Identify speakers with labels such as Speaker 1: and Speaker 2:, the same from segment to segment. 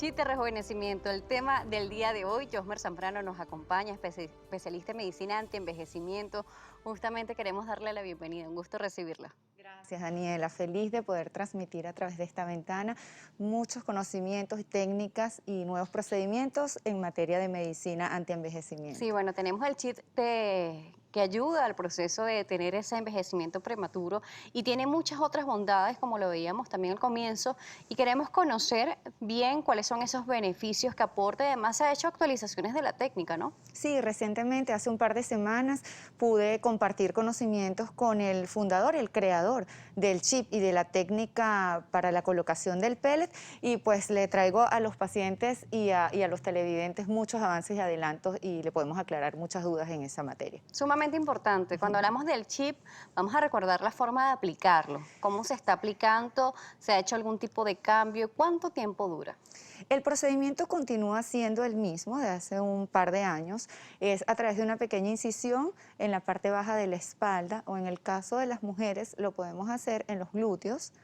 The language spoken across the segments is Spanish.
Speaker 1: Chip de rejuvenecimiento, el tema del día de hoy. Josmer Zambrano nos acompaña, especialista en medicina anti-envejecimiento. Justamente queremos darle la bienvenida, un gusto recibirla.
Speaker 2: Gracias, Daniela. Feliz de poder transmitir a través de esta ventana muchos conocimientos, técnicas y nuevos procedimientos en materia de medicina
Speaker 1: Sí,
Speaker 2: anti-envejecimiento.
Speaker 1: bueno, tenemos el chip que ayuda al proceso de tener ese envejecimiento prematuro y tiene muchas otras bondades, como lo veíamos también al comienzo, y queremos conocer bien cuáles son esos beneficios que aporta. Además, se ha hecho actualizaciones de la técnica, ¿no?
Speaker 2: Sí, recientemente, hace un par de semanas, pude compartir conocimientos con el fundador, el creador del chip y de la técnica para la colocación del pellet, y pues le traigo a los pacientes y a los televidentes muchos avances y adelantos y le podemos aclarar muchas dudas en esa materia.
Speaker 1: Sumamente importante. Cuando hablamos del chip, vamos a recordar la forma de aplicarlo, cómo se está aplicando, se ha hecho algún tipo de cambio, cuánto tiempo dura.
Speaker 2: El procedimiento continúa siendo el mismo de hace un par de años. Es a través de una pequeña incisión en la parte baja de la espalda, o en el caso de las mujeres lo podemos hacer en los glúteos,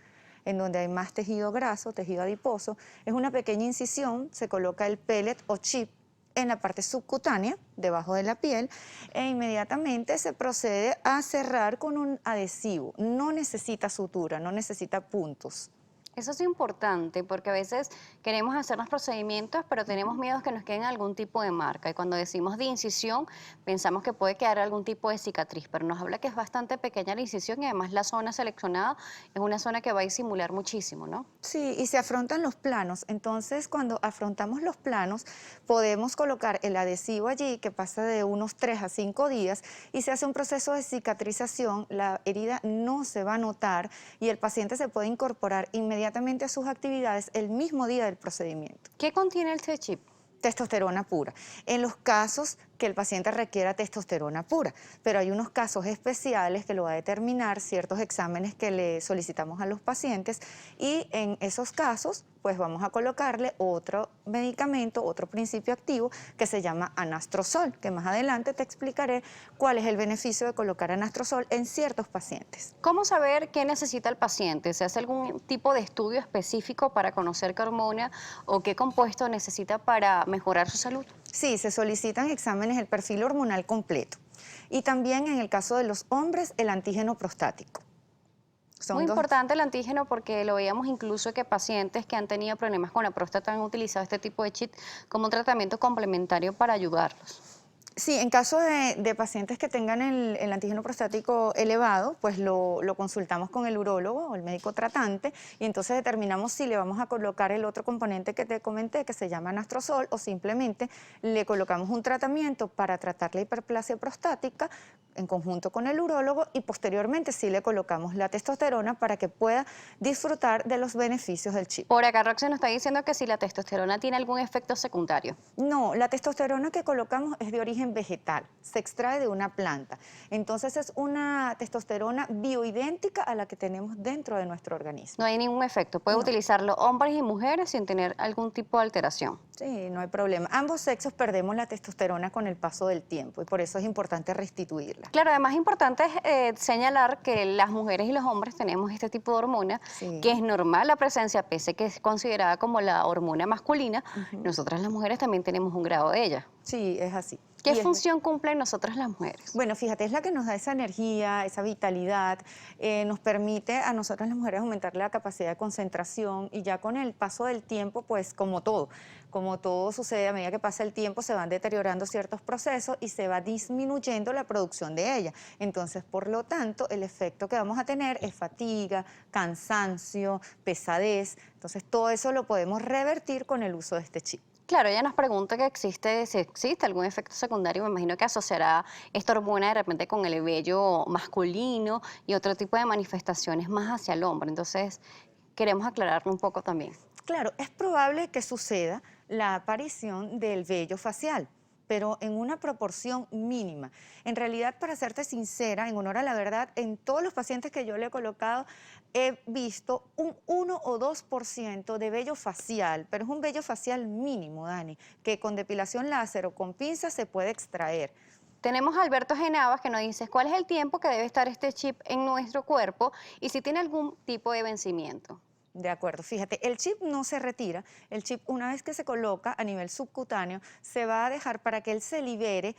Speaker 2: en donde hay más tejido graso, tejido adiposo. Es una pequeña incisión, se coloca el pellet o chip en la parte subcutánea, debajo de la piel, e inmediatamente se procede a cerrar con un adhesivo. No necesita sutura, no necesita puntos.
Speaker 1: Eso es importante porque a veces queremos hacer los procedimientos, pero tenemos
Speaker 2: Ujú.
Speaker 1: miedo que nos queden algún tipo de marca. Y cuando decimos de incisión, pensamos que puede quedar algún tipo de cicatriz, pero nos habla que es bastante pequeña la incisión y además la zona seleccionada es una zona que va a disimular muchísimo, ¿no?
Speaker 2: Sí, y se afrontan los planos. Entonces, cuando afrontamos los planos, podemos colocar el adhesivo allí, que pasa de unos 3 a 5 días, y se hace un proceso de cicatrización. La herida no se va a notar y el paciente se puede incorporar inmediatamente a sus actividades el mismo día del procedimiento.
Speaker 1: ¿Qué contiene el chip?
Speaker 2: Testosterona pura. En los casos que el paciente requiera testosterona pura, pero hay unos casos especiales que lo va a determinar ciertos exámenes que le solicitamos a los pacientes, y en esos casos pues vamos a colocarle otro medicamento, otro principio activo que se llama anastrozol, que más adelante te explicaré cuál es el beneficio de colocar anastrozol en ciertos pacientes.
Speaker 1: ¿Cómo saber qué necesita el paciente? ¿Se hace algún tipo de estudio específico para conocer qué hormona o qué compuesto necesita para mejorar su salud?
Speaker 2: Sí, se solicitan exámenes del perfil hormonal completo, y también en el caso de los hombres el antígeno prostático.
Speaker 1: Muy
Speaker 2: Son dos.
Speaker 1: importante el antígeno porque lo veíamos incluso que pacientes que han tenido problemas con la próstata han utilizado este tipo de chip como un tratamiento complementario para ayudarlos.
Speaker 2: Sí, en caso de pacientes que tengan el antígeno prostático elevado, pues lo consultamos con el urólogo o el médico tratante, y entonces determinamos si le vamos a colocar el otro componente que te comenté, que se llama anastrozol, o simplemente le colocamos un tratamiento para tratar la hiperplasia prostática en conjunto con el urólogo, y posteriormente sí le colocamos la testosterona para que pueda disfrutar de los beneficios del chip.
Speaker 1: Por acá Roxy nos está diciendo que si la testosterona tiene algún efecto secundario.
Speaker 2: No, la testosterona que colocamos es de origen vegetal, se extrae de una planta. Entonces es una testosterona bioidéntica a la que tenemos dentro de nuestro organismo.
Speaker 1: No hay ningún efecto. Puede
Speaker 2: No,
Speaker 1: utilizarlo hombres y mujeres sin tener algún tipo de alteración.
Speaker 2: sí, no hay problema. Ambos sexos perdemos la testosterona con el paso del tiempo, y por eso es importante restituirla.
Speaker 1: Claro, además es importante señalar que las mujeres y los hombres tenemos este tipo de hormona, que es
Speaker 2: Sí.
Speaker 1: normal la presencia, pese que es considerada como la hormona masculina,
Speaker 2: Ujú.
Speaker 1: nosotras las mujeres también tenemos un grado de ella.
Speaker 2: Sí, es así.
Speaker 1: ¿Qué
Speaker 2: Y es
Speaker 1: función cumplen nosotras las mujeres?
Speaker 2: Bueno, fíjate, es la que nos da esa energía, esa vitalidad, nos permite a nosotras las mujeres aumentar la capacidad de concentración, y ya con el paso del tiempo, pues como todo sucede, a medida que pasa el tiempo se van deteriorando ciertos procesos y se va disminuyendo la producción de ella. Entonces, por lo tanto, el efecto que vamos a tener es fatiga, cansancio, pesadez. Entonces, todo eso lo podemos revertir con el uso de este chip.
Speaker 1: Claro, ella nos pregunta que si existe algún efecto secundario, me imagino que asociará esta hormona de repente con el vello masculino y otro tipo de manifestaciones más hacia el hombre. Entonces, queremos aclararlo un poco también.
Speaker 2: Claro, es probable que suceda la aparición del vello facial, pero en una proporción mínima. En realidad, para serte sincera, en honor a la verdad, en todos los pacientes que yo le he colocado, he visto un 1 o 2% de vello facial, pero es un vello facial mínimo, Dani, que con depilación láser o con pinza se puede extraer.
Speaker 1: Tenemos a Alberto Genavas que nos dice cuál es el tiempo que debe estar este chip en nuestro cuerpo y si tiene algún tipo de vencimiento.
Speaker 2: De acuerdo, fíjate, el chip no se retira, el chip una vez que se coloca a nivel subcutáneo se va a dejar para que él se libera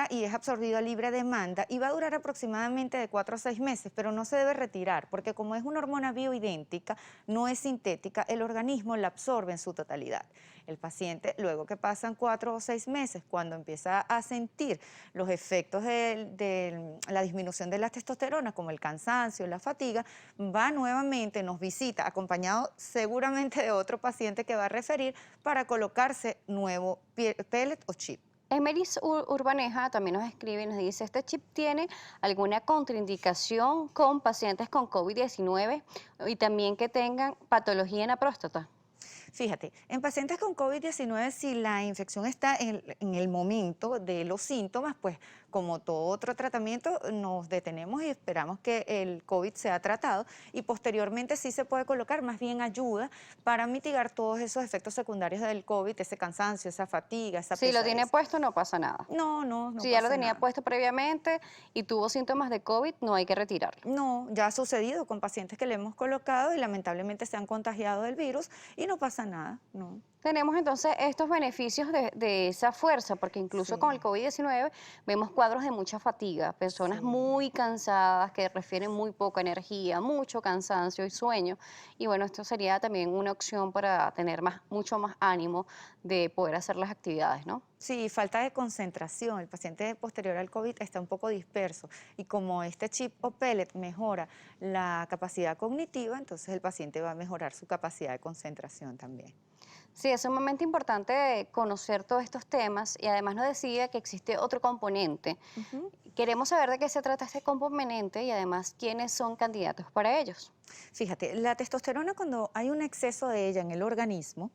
Speaker 2: y es absorbido a libre demanda y va a durar aproximadamente de 4 a 6 meses, pero no se debe retirar porque como es una hormona bioidéntica, no es sintética, el organismo la absorbe en su totalidad. El paciente, luego que pasan 4 o 6 meses, cuando empieza a sentir los efectos de la disminución de la testosterona, como el cansancio, la fatiga, va nuevamente, nos visita, acompañado seguramente de otro paciente que va a referir para colocarse nuevo pellet o chip.
Speaker 1: Emelis Urbaneja también nos escribe y nos dice, ¿este chip tiene alguna contraindicación con pacientes con COVID-19 y también que tengan patología en la próstata?
Speaker 2: Fíjate, en pacientes con COVID-19, si la infección está en el momento de los síntomas, pues como todo otro tratamiento, nos detenemos y esperamos que el COVID sea tratado y posteriormente sí se puede colocar más bien ayuda para mitigar todos esos efectos secundarios del COVID, ese cansancio, esa fatiga, esa
Speaker 1: Si lo tiene
Speaker 2: pesadez.
Speaker 1: puesto no pasa nada.
Speaker 2: No
Speaker 1: Si ya lo
Speaker 2: pasa
Speaker 1: tenía
Speaker 2: nada.
Speaker 1: puesto previamente y tuvo síntomas de COVID, no hay que retirarlo.
Speaker 2: No, ya ha sucedido con pacientes que le hemos colocado y lamentablemente se han contagiado del virus y no pasa nada, no.
Speaker 1: Tenemos entonces estos beneficios de esa fuerza, porque incluso con el
Speaker 2: Sí,
Speaker 1: COVID-19 vemos cuadros de mucha fatiga, personas
Speaker 2: sí.
Speaker 1: muy cansadas que refieren muy poca energía, mucho cansancio y sueño. Y bueno, esto sería también una opción para tener mucho más ánimo de poder hacer las actividades, ¿no?
Speaker 2: Sí, falta de concentración. El paciente posterior al COVID está un poco disperso y como este chip o pellet mejora la capacidad cognitiva, entonces el paciente va a mejorar su capacidad de concentración también.
Speaker 1: Sí, es sumamente importante conocer todos estos temas y además nos decía que existe otro componente.
Speaker 2: Ujú.
Speaker 1: Queremos saber de qué se trata este componente y además quiénes son candidatos para ellos.
Speaker 2: Fíjate, la testosterona cuando hay un exceso de ella en el organismo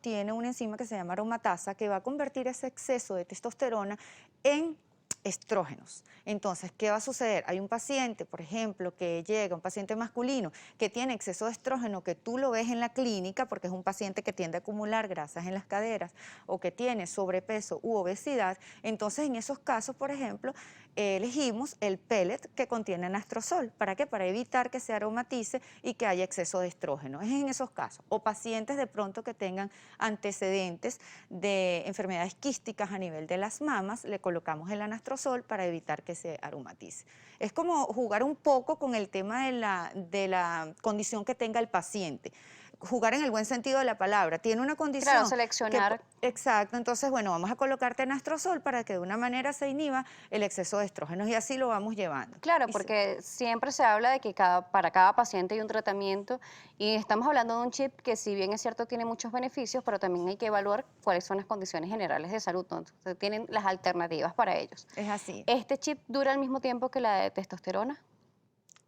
Speaker 2: tiene una enzima que se llama aromatasa que va a convertir ese exceso de testosterona en estrógenos. Entonces, ¿qué va a suceder? Hay un paciente, por ejemplo, que llega, un paciente masculino, que tiene exceso de estrógeno, que tú lo ves en la clínica, porque es un paciente que tiende a acumular grasas en las caderas o que tiene sobrepeso u obesidad. Entonces, en esos casos, por ejemplo, elegimos el pellet que contiene anastrozol. ¿Para qué? Para evitar que se aromatice y que haya exceso de estrógeno. Es en esos casos. O pacientes de pronto que tengan antecedentes de enfermedades quísticas a nivel de las mamas, le colocamos el anastrozol para evitar que se aromatice. Es como jugar un poco con el tema de la condición que tenga el paciente. Jugar en el buen sentido de la palabra. Tiene una
Speaker 1: Claro,
Speaker 2: condición
Speaker 1: seleccionar.
Speaker 2: exacto, entonces, bueno, vamos a colocarte anastrozol para que de una manera se inhiba el exceso de estrógenos y así lo vamos llevando.
Speaker 1: Claro,
Speaker 2: Y
Speaker 1: porque siempre se habla de que para cada paciente hay un tratamiento y estamos hablando de un chip que si bien es cierto tiene muchos beneficios, pero también hay que evaluar cuáles son las condiciones generales de salud, ¿no? Entonces tienen las alternativas para ellos.
Speaker 2: es así.
Speaker 1: ¿Este chip dura al mismo tiempo que la de testosterona?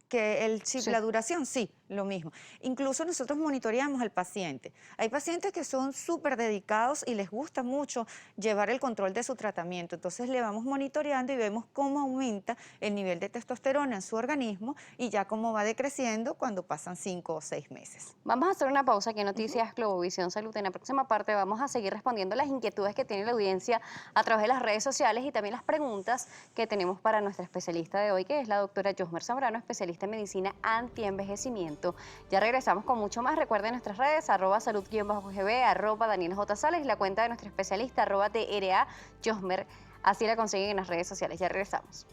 Speaker 2: Que el chip,
Speaker 1: Sí.
Speaker 2: la duración, sí, lo mismo. Incluso nosotros monitoreamos al paciente. Hay pacientes que son súper dedicados y les gusta mucho llevar el control de su tratamiento. Entonces le vamos monitoreando y vemos cómo aumenta el nivel de testosterona en su organismo y ya cómo va decreciendo cuando pasan 5 o 6 meses.
Speaker 1: Vamos a hacer una pausa aquí en
Speaker 2: Ujú.
Speaker 1: Noticias Globovisión Salud. En la próxima parte vamos a seguir respondiendo las inquietudes que tiene la audiencia a través de las redes sociales y también las preguntas que tenemos para nuestra especialista de hoy, que es la doctora Yosmer Zambrano, especialista en medicina antienvejecimiento. Ya regresamos con mucho más. Recuerden nuestras redes, @salud_gb, @Daniel J. Sales y la cuenta de nuestra especialista, @TRA Yosmer. Así la consiguen en las redes sociales. Ya regresamos.